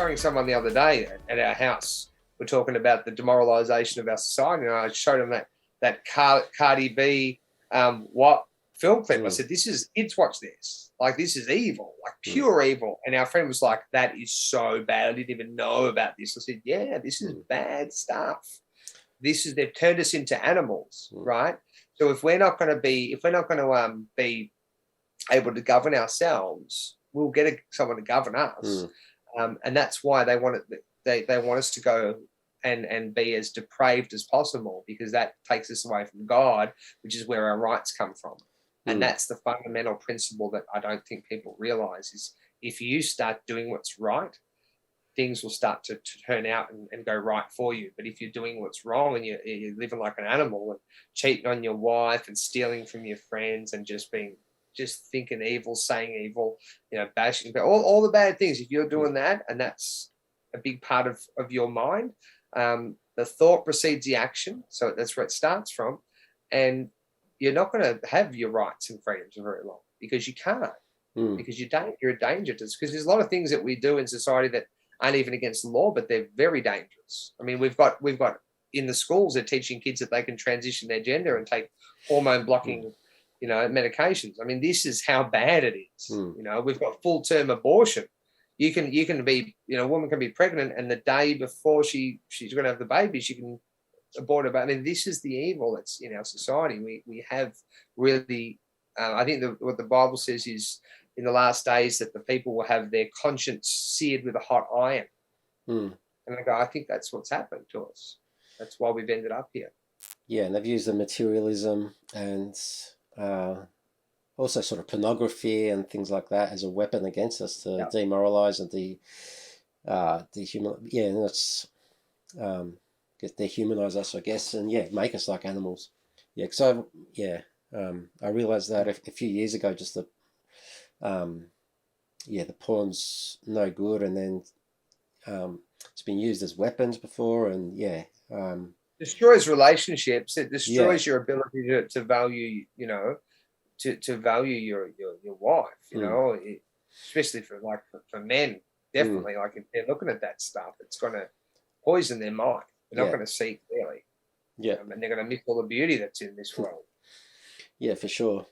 showing someone the other day at our house. We're talking about the demoralization of our society, and I showed them that Cardi B what film clip. I said, "This is kids watch this. Like this is evil, like pure evil." And our friend was like, "That is so bad. I didn't even know about this." I said, "Yeah, this is bad stuff. They've turned us into animals, right? So if we're not going to be able to govern ourselves, we'll get someone to govern us." And that's why they want it. They want us to go and be as depraved as possible, because that takes us away from God, which is where our rights come from. And that's the fundamental principle that I don't think people realize is if you start doing what's right, things will start to turn out and go right for you. But if you're doing what's wrong and you're living like an animal and cheating on your wife and stealing from your friends and just thinking evil, saying evil, bashing, all the bad things, if you're doing that, and that's a big part of your mind, the thought precedes the action. So that's where it starts from. And you're not going to have your rights and freedoms for very long, because you can't, because you're a danger to us. Because there's a lot of things that we do in society that aren't even against the law, but they're very dangerous. I mean, we've got in the schools, they're teaching kids that they can transition their gender and take hormone blocking medications. I mean, this is how bad it is. We've got full term abortion. You can be, a woman can be pregnant, and the day before she's going to have the baby, she can abort her. I mean, this is the evil that's in our society. We have really, I think what the Bible says is in the last days that the people will have their conscience seared with a hot iron. And I think that's what's happened to us. That's why we've ended up here. Yeah, and they've used the materialism and also sort of pornography and things like that as a weapon against us to demoralize and dehumanize. Yeah, and that's dehumanize us, I guess, and make us like animals. Yeah, because I realized that a few years ago, just the porn's no good, and then it's been used as weapons before, and destroys relationships. It destroys your ability to value, to value your wife, especially for men, definitely. Like if they're looking at that stuff, it's going to poison their mind. They're not going to see clearly. And they're going to miss all the beauty that's in this world. Yeah, for sure.